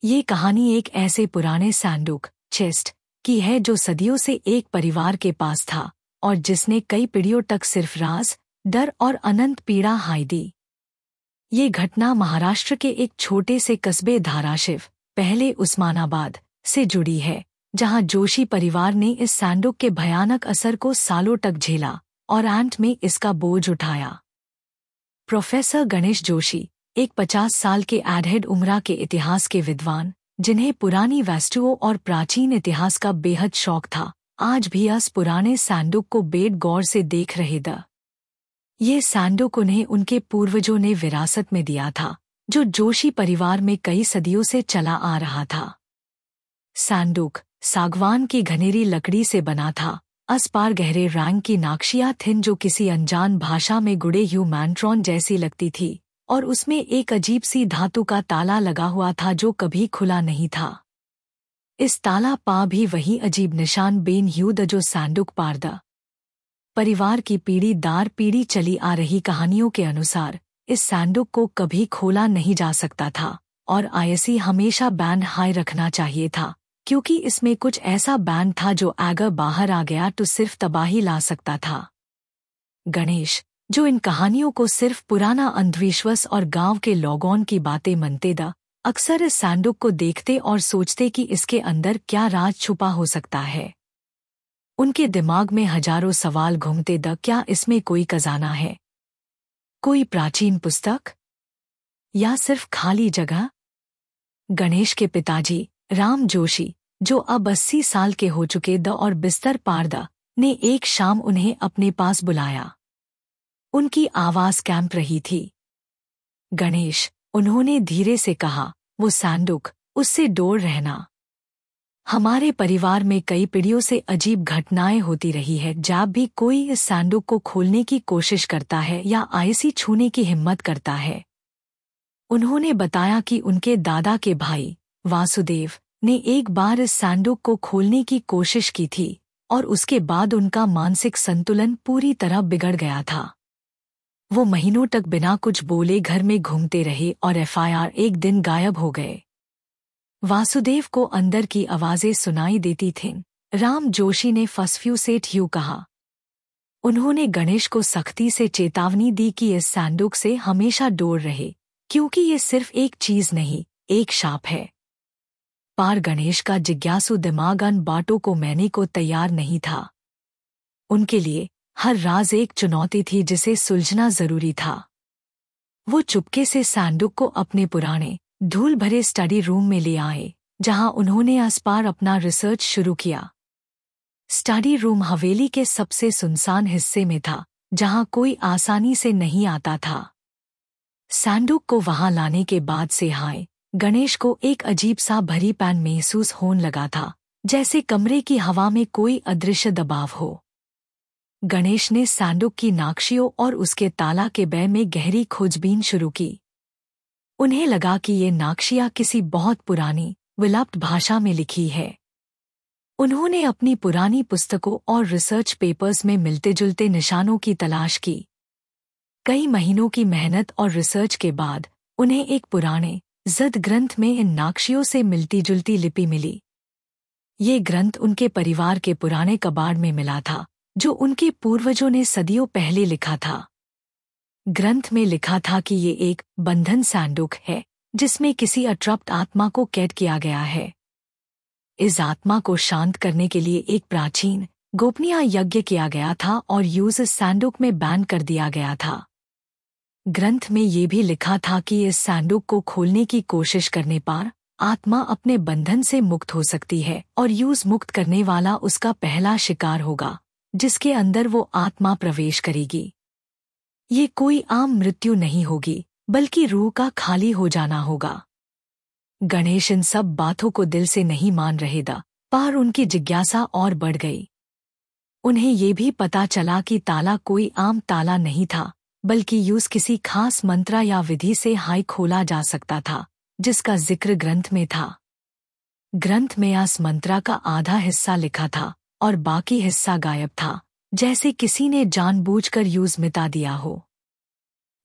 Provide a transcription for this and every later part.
ये कहानी एक ऐसे पुराने सैंडुक चेस्ट की है जो सदियों से एक परिवार के पास था और जिसने कई पीढ़ियों तक सिर्फ राज, डर और अनंत पीड़ा हाई दी। ये घटना महाराष्ट्र के एक छोटे से कस्बे धाराशिव, पहले उस्मानाबाद, से जुड़ी है, जहां जोशी परिवार ने इस सैंडुक के भयानक असर को सालों तक झेला और अंत में इसका बोझ उठाया। प्रोफेसर गणेश जोशी, एक 50 साल के एडहेड उम्रा के इतिहास के विद्वान, जिन्हें पुरानी वस्तुओं और प्राचीन इतिहास का बेहद शौक था, आज भी इस पुराने सैंडुक को बेड गौर से देख रहे थे। ये सैंडुक उन्हें उनके पूर्वजों ने विरासत में दिया था, जो जोशी परिवार में कई सदियों से चला आ रहा था। सैंडुक सागवान की घनेरी लकड़ी से बना था। इस पार गहरे रंग की नाक्शियाँ थीं जो किसी अनजान भाषा में गुड़े ह्यूमैंट्रॉन जैसी लगती थी, और उसमें एक अजीब सी धातु का ताला लगा हुआ था जो कभी खुला नहीं था। इस ताला पा भी वही अजीब निशान बेन ह्यूद जो सैंडुक पारदा परिवार की पीढ़ी दर पीढ़ी चली आ रही कहानियों के अनुसार इस सैंडुक को कभी खोला नहीं जा सकता था और आईसी हमेशा बैंड हाई रखना चाहिए था, क्योंकि इसमें कुछ ऐसा बैंड था जो अगर बाहर आ गया तो सिर्फ तबाही ला सकता था। गणेश, जो इन कहानियों को सिर्फ पुराना अंधविश्वास और गांव के लोगों की बातें मानते थे, अक्सर इस सैंडुक को देखते और सोचते कि इसके अंदर क्या राज छुपा हो सकता है। उनके दिमाग में हजारों सवाल घूमते थे। क्या इसमें कोई खजाना है, कोई प्राचीन पुस्तक, या सिर्फ खाली जगह? गणेश के पिताजी राम जोशी, जो अब 80 साल के हो चुके थे और बिस्तर पारदा, ने एक शाम उन्हें अपने पास बुलाया। उनकी आवाज कैंप रही थी। गणेश, उन्होंने धीरे से कहा, वो सैंडुक, उससे दूर रहना। हमारे परिवार में कई पीढ़ियों से अजीब घटनाएं होती रही है। जब भी कोई इस सैंडुक को खोलने की कोशिश करता है या आईसी छूने की हिम्मत करता है। उन्होंने बताया कि उनके दादा के भाई वासुदेव ने एक बार इस सैंडुक को खोलने की कोशिश की थी और उसके बाद उनका मानसिक संतुलन पूरी तरह बिगड़ गया था। वो महीनों तक बिना कुछ बोले घर में घूमते रहे और एफआईआर एक दिन गायब हो गए। वासुदेव को अंदर की आवाजें सुनाई देती थीं। राम जोशी ने फसफ्यू से ठ्यू कहा। उन्होंने गणेश को सख्ती से चेतावनी दी कि इस सैंडुक से हमेशा दूर रहे, क्योंकि ये सिर्फ एक चीज नहीं, एक शाप है। पर गणेश का जिज्ञासु दिमाग अन बातों को मानने को तैयार नहीं था। उनके लिए हर राज एक चुनौती थी जिसे सुलझना जरूरी था। वो चुपके से सैंडुक को अपने पुराने धूल भरे स्टडी रूम में ले आए, जहां उन्होंने आस पार अपना रिसर्च शुरू किया। स्टडी रूम हवेली के सबसे सुनसान हिस्से में था, जहां कोई आसानी से नहीं आता था। सैंडुक को वहां लाने के बाद से गणेश को एक अजीब सा भरीपन महसूस होने लगा था, जैसे कमरे की हवा में कोई अदृश्य दबाव हो। गणेश ने सैंडुक की नाक्शियों और उसके ताला के बैर में गहरी खोजबीन शुरू की। उन्हें लगा कि ये नाक्शियाँ किसी बहुत पुरानी, विलुप्त भाषा में लिखी है। उन्होंने अपनी पुरानी पुस्तकों और रिसर्च पेपर्स में मिलते जुलते निशानों की तलाश की। कई महीनों की मेहनत और रिसर्च के बाद उन्हें एक पुराने जद ग्रंथ में इन नाक्शियों से मिलती जुलती लिपि मिली। ये ग्रंथ उनके परिवार के पुराने कबाड़ में मिला था, जो उनके पूर्वजों ने सदियों पहले लिखा था। ग्रंथ में लिखा था कि ये एक बंधन सैंडुक है, जिसमें किसी अतृप्त आत्मा को कैद किया गया है। इस आत्मा को शांत करने के लिए एक प्राचीन, गोपनीय यज्ञ किया गया था और इस सैंडुक में बैन कर दिया गया था। ग्रंथ में ये भी लिखा था कि इस सैंडुक को खोलने की कोशिश करने पर आत्मा अपने बंधन से मुक्त हो सकती है और मुक्त करने वाला उसका पहला शिकार होगा, जिसके अंदर वो आत्मा प्रवेश करेगी। ये कोई आम मृत्यु नहीं होगी, बल्कि रूह का खाली हो जाना होगा। गणेश इन सब बातों को दिल से नहीं मान रहे थे, पर उनकी जिज्ञासा और बढ़ गई। उन्हें ये भी पता चला कि ताला कोई आम ताला नहीं था, बल्कि किसी खास मंत्र या विधि से खोला जा सकता था, जिसका जिक्र ग्रंथ में था। ग्रंथ में इस मंत्र का आधा हिस्सा लिखा था और बाकी हिस्सा गायब था, जैसे किसी ने जानबूझकर मिटा दिया हो।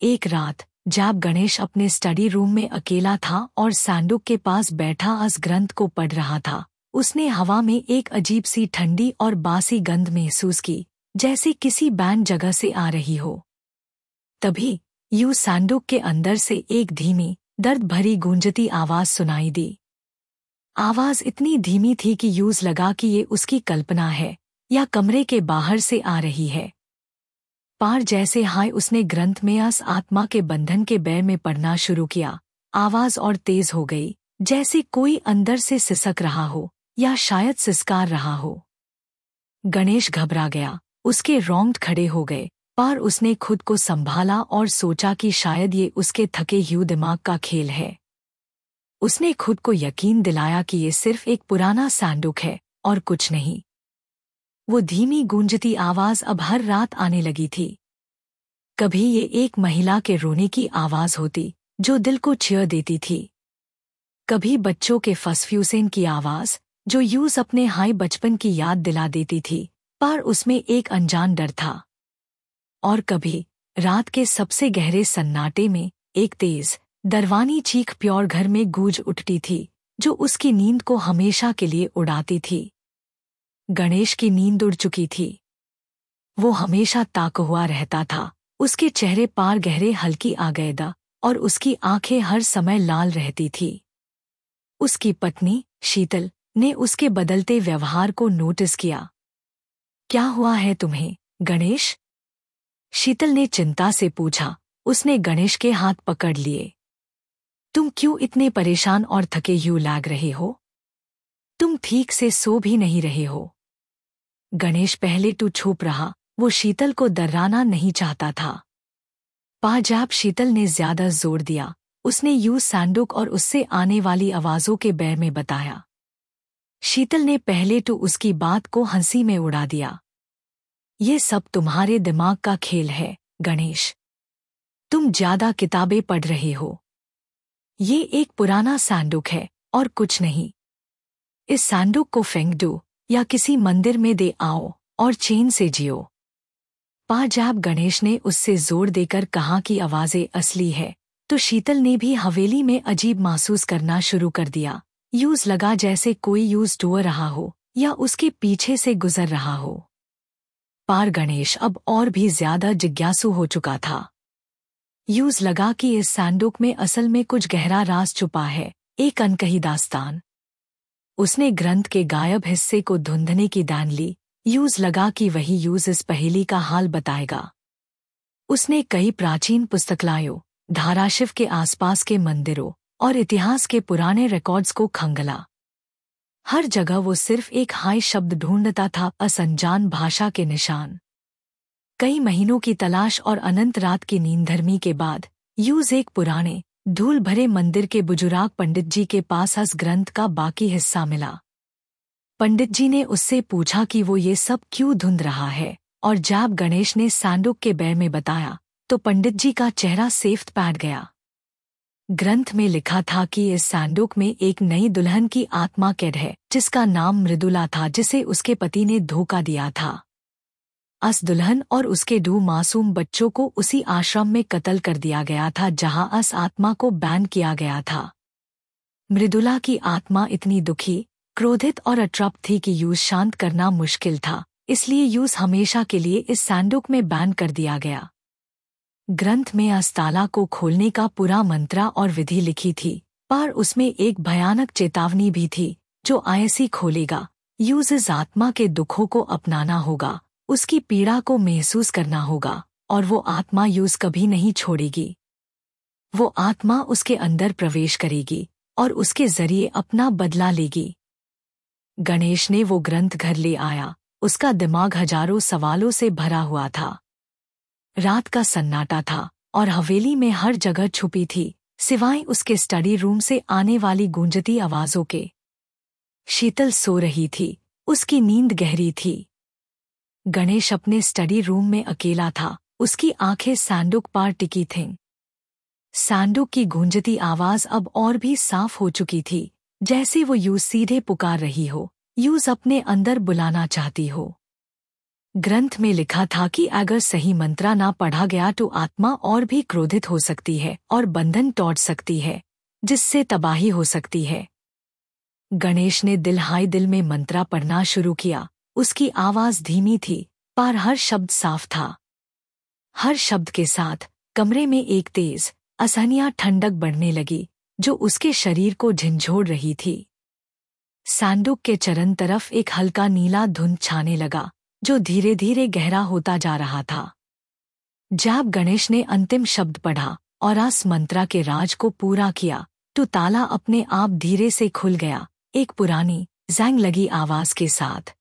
एक रात जब गणेश अपने स्टडी रूम में अकेला था और सैंडुक के पास बैठा अस ग्रंथ को पढ़ रहा था, उसने हवा में एक अजीब सी ठंडी और बासी गंध महसूस की, जैसे किसी बैंड जगह से आ रही हो। तभी यू सैंडुक के अंदर से एक धीमी, दर्द भरी गूंजती आवाज सुनाई दी। आवाज इतनी धीमी थी कि यूज लगा कि ये उसकी कल्पना है या कमरे के बाहर से आ रही है। पार जैसे हाय उसने ग्रंथ में अस आत्मा के बंधन के बैर में पढ़ना शुरू किया। आवाज और तेज हो गई, जैसे कोई अंदर से सिसक रहा हो या शायद सिसकार रहा हो। गणेश घबरा गया, उसके रोंगटे खड़े हो गए, पर उसने खुद को संभाला और सोचा कि शायद ये उसके थके हुए दिमाग का खेल है। उसने खुद को यकीन दिलाया कि ये सिर्फ एक पुराना सैंडुक है और कुछ नहीं। वो धीमी गूंजती आवाज अब हर रात आने लगी थी। कभी ये एक महिला के रोने की आवाज होती जो दिल को छीड़ देती थी, कभी बच्चों के फसफ्यूसेन की आवाज जो यूज अपने हाई बचपन की याद दिला देती थी, पर उसमें एक अनजान डर था। और कभी रात के सबसे गहरे सन्नाटे में एक तेज दरवानी चीख प्योर घर में गूंज उठती थी, जो उसकी नींद को हमेशा के लिए उड़ाती थी। गणेश की नींद उड़ चुकी थी। वो हमेशा ताक हुआ रहता था, उसके चेहरे पार गहरे हल्की आ गए दा और उसकी आंखें हर समय लाल रहती थी। उसकी पत्नी शीतल ने उसके बदलते व्यवहार को नोटिस किया। क्या हुआ है तुम्हें, गणेश? शीतल ने चिंता से पूछा। उसने गणेश के हाथ पकड़ लिए। तुम क्यों इतने परेशान और थके हुए लग रहे हो? तुम ठीक से सो भी नहीं रहे हो। गणेश पहले तो चुप रहा, वो शीतल को डराना नहीं चाहता था। पाजाब शीतल ने ज्यादा जोर दिया, उसने यूं सैंडुक और उससे आने वाली आवाजों के बैर में बताया। शीतल ने पहले तो उसकी बात को हंसी में उड़ा दिया। ये सब तुम्हारे दिमाग का खेल है, गणेश। तुम ज्यादा किताबें पढ़ रहे हो। ये एक पुराना सैंडुक है और कुछ नहीं। इस सैंडुक को फेंक दो या किसी मंदिर में दे आओ और चैन से जियो। पाजाब गणेश ने उससे जोर देकर कहा कि आवाजें असली है, तो शीतल ने भी हवेली में अजीब महसूस करना शुरू कर दिया। यूज लगा जैसे कोई यूज डो रहा हो या उसके पीछे से गुजर रहा हो। पार गणेश अब और भी ज्यादा जिज्ञासु हो चुका था। यूज लगा कि इस सैंडुक में असल में कुछ गहरा राज छुपा है, एक अनकही दास्तान। उसने ग्रंथ के गायब हिस्से को ढूंढने की दान ली। यूज लगा कि वही यूज इस पहेली का हाल बताएगा। उसने कई प्राचीन पुस्तकालयों, धाराशिव के आसपास के मंदिरों और इतिहास के पुराने रिकॉर्ड्स को खंगला। हर जगह वो सिर्फ एक हाय शब्द ढूंढता था, असंजान भाषा के निशान। कई महीनों की तलाश और अनंत रात की नींदधर्मी के बाद यूज एक पुराने धूल भरे मंदिर के बुजुर्ग पंडित जी के पास अस ग्रंथ का बाकी हिस्सा मिला। पंडित जी ने उससे पूछा कि वो ये सब क्यों ढूंढ रहा है, और जब गणेश ने सैंडुक के बैर में बताया तो पंडित जी का चेहरा सेफ्त पैट गया। ग्रंथ में लिखा था कि इस सैंडुक में एक नई दुल्हन की आत्मा कैद है, जिसका नाम मृदुला था, जिसे उसके पति ने धोखा दिया था। अस दुल्हन और उसके 2 मासूम बच्चों को उसी आश्रम में कत्ल कर दिया गया था जहां अस आत्मा को बैन किया गया था। मृदुला की आत्मा इतनी दुखी, क्रोधित और अतृप्त थी कि यूज शांत करना मुश्किल था, इसलिए यूज हमेशा के लिए इस सैंडुक में बैन कर दिया गया। ग्रंथ में अस ताला को खोलने का पूरा मंत्र और विधि लिखी थी, पर उसमें एक भयानक चेतावनी भी थी, जो ऐसी खोलेगा, यूज इस आत्मा के दुखों को अपनाना होगा, उसकी पीड़ा को महसूस करना होगा, और वो आत्मा यूज कभी नहीं छोड़ेगी। वो आत्मा उसके अंदर प्रवेश करेगी और उसके जरिए अपना बदला लेगी। गणेश ने वो ग्रंथ घर ले आया। उसका दिमाग हजारों सवालों से भरा हुआ था। रात का सन्नाटा था और हवेली में हर जगह छुपी थी, सिवाय उसके स्टडी रूम से आने वाली गूंजती आवाजों के। शीतल सो रही थी, उसकी नींद गहरी थी। गणेश अपने स्टडी रूम में अकेला था, उसकी आंखें सैंडुक पर टिकी थीं। सैंडुक की गूंजती आवाज अब और भी साफ हो चुकी थी, जैसे वो यूज सीधे पुकार रही हो, यूज अपने अंदर बुलाना चाहती हो। ग्रंथ में लिखा था कि अगर सही मंत्रा ना पढ़ा गया तो आत्मा और भी क्रोधित हो सकती है और बंधन तोड़ सकती है, जिससे तबाही हो सकती है। गणेश ने दिल हाय दिल में मंत्रा पढ़ना शुरू किया। उसकी आवाज धीमी थी, पर हर शब्द साफ था। हर शब्द के साथ कमरे में एक तेज, असहनीय ठंडक बढ़ने लगी, जो उसके शरीर को झंझोड़ रही थी। सैंडुक के चरण तरफ एक हल्का नीला धुंध छाने लगा, जो धीरे धीरे गहरा होता जा रहा था। जब गणेश ने अंतिम शब्द पढ़ा और आस मंत्रा के राज को पूरा किया, तो ताला अपने आप धीरे से खुल गया, एक पुरानी, जंग लगी आवाज के साथ।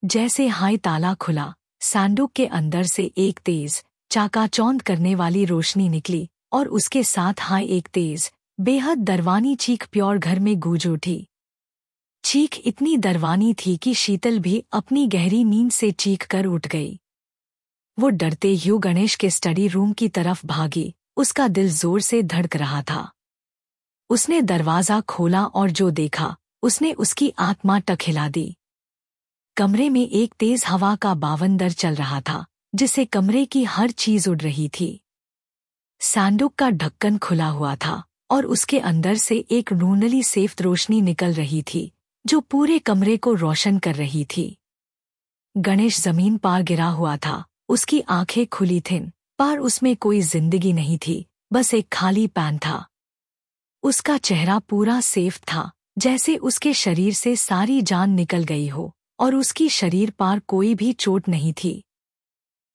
जैसे हाय ताला खुला, सैंडुक के अंदर से एक तेज, चाकाचौंध करने वाली रोशनी निकली और उसके साथ हाय एक तेज, बेहद दरवानी चीख प्योर घर में गूंज उठी। चीख इतनी दरवानी थी कि शीतल भी अपनी गहरी नींद से चीख कर उठ गई। वो डरते हुए गणेश के स्टडी रूम की तरफ भागी, उसका दिल जोर से धड़क रहा था। उसने दरवाजा खोला और जो देखा, उसने उसकी आत्मा तक हिला दी। कमरे में एक तेज हवा का बावंदर चल रहा था, जिससे कमरे की हर चीज उड़ रही थी। सैंडुक का ढक्कन खुला हुआ था और उसके अंदर से एक नूनली सफेद रोशनी निकल रही थी, जो पूरे कमरे को रोशन कर रही थी। गणेश जमीन पर गिरा हुआ था, उसकी आंखें खुली थीं, पर उसमें कोई जिंदगी नहीं थी, बस एक खाली पैन था। उसका चेहरा पूरा सफेद था, जैसे उसके शरीर से सारी जान निकल गई हो, और उसकी शरीर पर कोई भी चोट नहीं थी।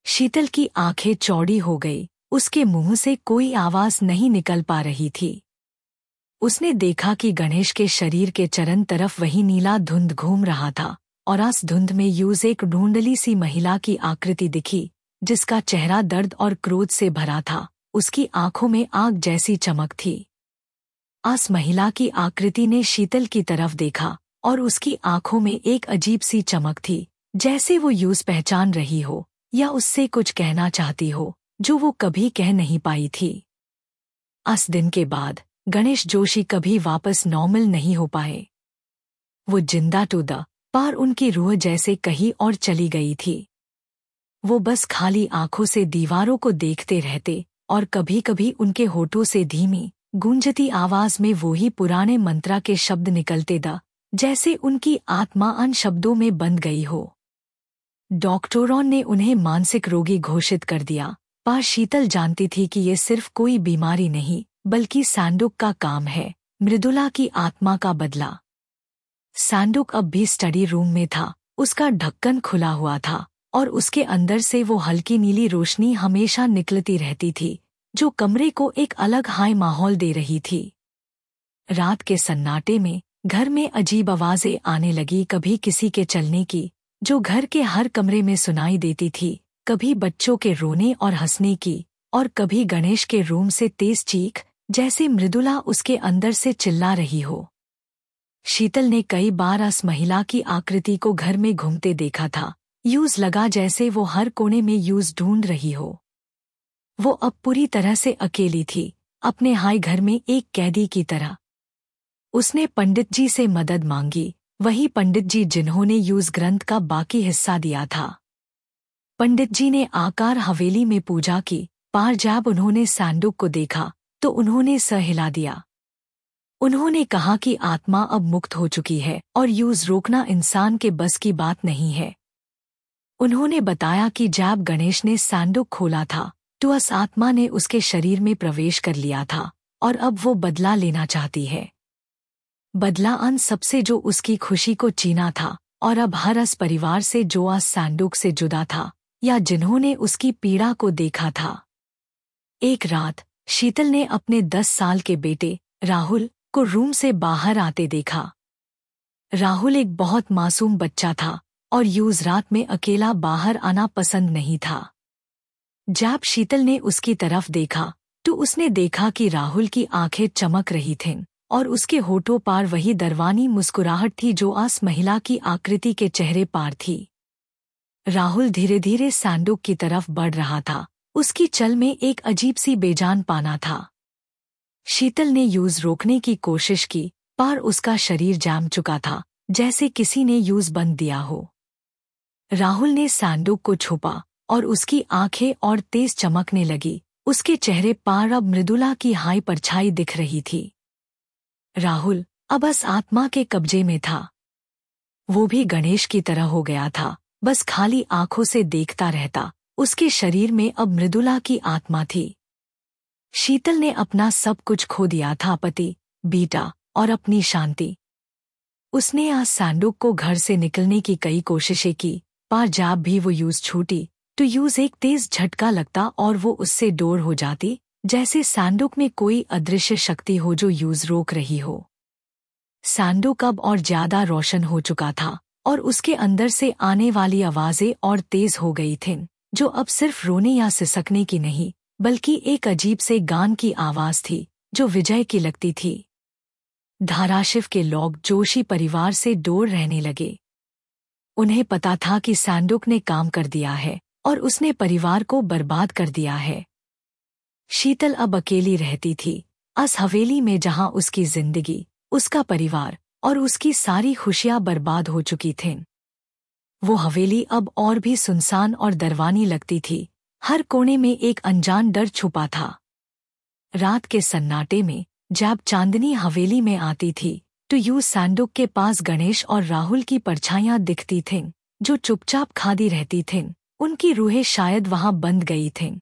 शीतल की आंखें चौड़ी हो गई, उसके मुंह से कोई आवाज नहीं निकल पा रही थी। उसने देखा कि गणेश के शरीर के चरण तरफ वही नीला धुंध घूम रहा था, और आस धुंध में यूज एक ढूंढली सी महिला की आकृति दिखी, जिसका चेहरा दर्द और क्रोध से भरा था। उसकी आंखों में आग जैसी चमक थी। आस महिला की आकृति ने शीतल की तरफ देखा, और उसकी आंखों में एक अजीब सी चमक थी, जैसे वो यूज पहचान रही हो या उससे कुछ कहना चाहती हो, जो वो कभी कह नहीं पाई थी। उस दिन के बाद गणेश जोशी कभी वापस नॉर्मल नहीं हो पाए। वो जिंदा तो द, पर उनकी रूह जैसे कहीं और चली गई थी। वो बस खाली आंखों से दीवारों को देखते रहते, और कभी कभी उनके होठों से धीमी, गूंजती आवाज में वो ही पुराने मंत्रा के शब्द निकलते द, जैसे उनकी आत्मा अन शब्दों में बंध गई हो। डॉक्टरों ने उन्हें मानसिक रोगी घोषित कर दिया, पर शीतल जानती थी कि ये सिर्फ कोई बीमारी नहीं, बल्कि सैंडुक का काम है, मृदुला की आत्मा का बदला। सैंडुक अब भी स्टडी रूम में था, उसका ढक्कन खुला हुआ था, और उसके अंदर से वो हल्की नीली रोशनी हमेशा निकलती रहती थी, जो कमरे को एक अलग हाई माहौल दे रही थी। रात के सन्नाटे में घर में अजीब आवाजें आने लगी, कभी किसी के चलने की, जो घर के हर कमरे में सुनाई देती थी, कभी बच्चों के रोने और हंसने की, और कभी गणेश के रूम से तेज चीख, जैसे मृदुला उसके अंदर से चिल्ला रही हो। शीतल ने कई बार उस महिला की आकृति को घर में घूमते देखा था, यूज लगा जैसे वो हर कोने में यूज ढूंढ रही हो। वो अब पूरी तरह से अकेली थी, अपने हाई घर में एक कैदी की तरह। उसने पंडित जी से मदद मांगी, वही पंडित जी जिन्होंने यूज ग्रंथ का बाकी हिस्सा दिया था। पंडित जी ने आकर हवेली में पूजा की, पर जब उन्होंने सैंडुक को देखा तो उन्होंने सर हिला दिया। उन्होंने कहा कि आत्मा अब मुक्त हो चुकी है और यूज रोकना इंसान के बस की बात नहीं है। उन्होंने बताया कि जब गणेश ने सैंडुक खोला था तो उस आत्मा ने उसके शरीर में प्रवेश कर लिया था, और अब वो बदला लेना चाहती है। बदला अन सबसे जो उसकी खुशी को छीना था, और अब हर उस परिवार से जो आज सैंडुक से जुदा था, या जिन्होंने उसकी पीड़ा को देखा था। एक रात शीतल ने अपने 10 साल के बेटे राहुल को रूम से बाहर आते देखा। राहुल एक बहुत मासूम बच्चा था, और यूज रात में अकेला बाहर आना पसंद नहीं था। जब शीतल ने उसकी तरफ देखा तो उसने देखा कि राहुल की आंखें चमक रही थीं, और उसके होठों पर वही दरवानी मुस्कुराहट थी जो उस महिला की आकृति के चेहरे पर थी। राहुल धीरे धीरे सैंडुक की तरफ बढ़ रहा था, उसकी चल में एक अजीब सी बेजान पाना था। शीतल ने यूज रोकने की कोशिश की, पर उसका शरीर जम चुका था, जैसे किसी ने यूज बंद दिया हो। राहुल ने सैंडुक को छुपा और उसकी आंखें और तेज चमकने लगी। उसके चेहरे पर अब मृदुला की हाई परछाई दिख रही थी। राहुल अब बस आत्मा के कब्जे में था। वो भी गणेश की तरह हो गया था, बस खाली आंखों से देखता रहता। उसके शरीर में अब मृदुला की आत्मा थी। शीतल ने अपना सब कुछ खो दिया था, पति, बेटा और अपनी शांति। उसने आज सैंडुक को घर से निकलने की कई कोशिशें की, पर जब भी वो यूज छूटी तो यूज एक तेज झटका लगता और वो उससे दूर हो जाती, जैसे सैंडुक में कोई अदृश्य शक्ति हो जो यूज रोक रही हो। सैंडुक अब और ज्यादा रोशन हो चुका था और उसके अंदर से आने वाली आवाजें और तेज हो गई थीं, जो अब सिर्फ रोने या सिसकने की नहीं, बल्कि एक अजीब से गान की आवाज थी जो विजय की लगती थी। धाराशिव के लोग जोशी परिवार से दूर रहने लगे। उन्हें पता था कि सैंडुक ने काम कर दिया है और उसने परिवार को बर्बाद कर दिया है। शीतल अब अकेली रहती थी उस हवेली में जहां उसकी जिंदगी, उसका परिवार और उसकी सारी खुशियां बर्बाद हो चुकी थीं। वो हवेली अब और भी सुनसान और डरवानी लगती थी। हर कोने में एक अनजान डर छुपा था। रात के सन्नाटे में जब चांदनी हवेली में आती थी तो यूं सैंडुक के पास गणेश और राहुल की परछाइयां दिखती थीं, जो चुपचाप खादी रहती थीं। उनकी रूहें शायद वहां बंद गई थीं।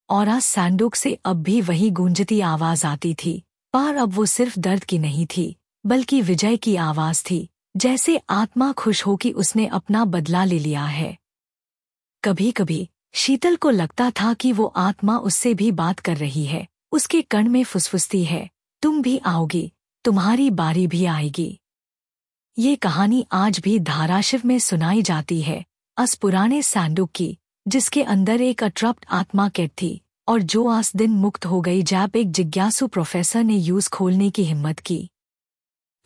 और आज सैंडुक से अब भी वही गूंजती आवाज आती थी, पर अब वो सिर्फ दर्द की नहीं थी, बल्कि विजय की आवाज थी, जैसे आत्मा खुश हो कि उसने अपना बदला ले लिया है। कभी कभी शीतल को लगता था कि वो आत्मा उससे भी बात कर रही है, उसके कण में फुसफुसती है, तुम भी आओगी, तुम्हारी बारी भी आएगी। ये कहानी आज भी धाराशिव में सुनाई जाती है, उस पुराने सैंडुक की, जिसके अंदर एक अतृप्त आत्मा कैद थी और जो आज दिन मुक्त हो गई जब एक जिज्ञासु प्रोफेसर ने यूज खोलने की हिम्मत की।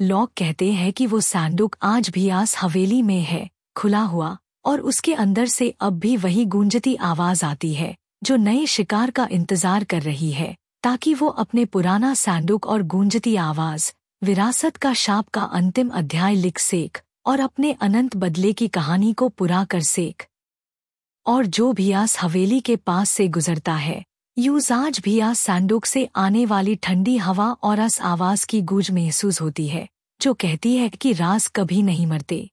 लोग कहते हैं कि वो सैंडुक आज भी आस हवेली में है, खुला हुआ, और उसके अंदर से अब भी वही गूंजती आवाज आती है जो नए शिकार का इंतजार कर रही है, ताकि वो अपने पुराना सैंडुक और गूंजती आवाज, विरासत का शाप का अंतिम अध्याय लिख सेक और अपने अनंत बदले की कहानी को पूरा कर सेक। और जो भी आस हवेली के पास से गुजरता है, यूज आज भी आस सैंडुक से आने वाली ठंडी हवा और आस आवाज की गूंज महसूस होती है, जो कहती है कि राज कभी नहीं मरते।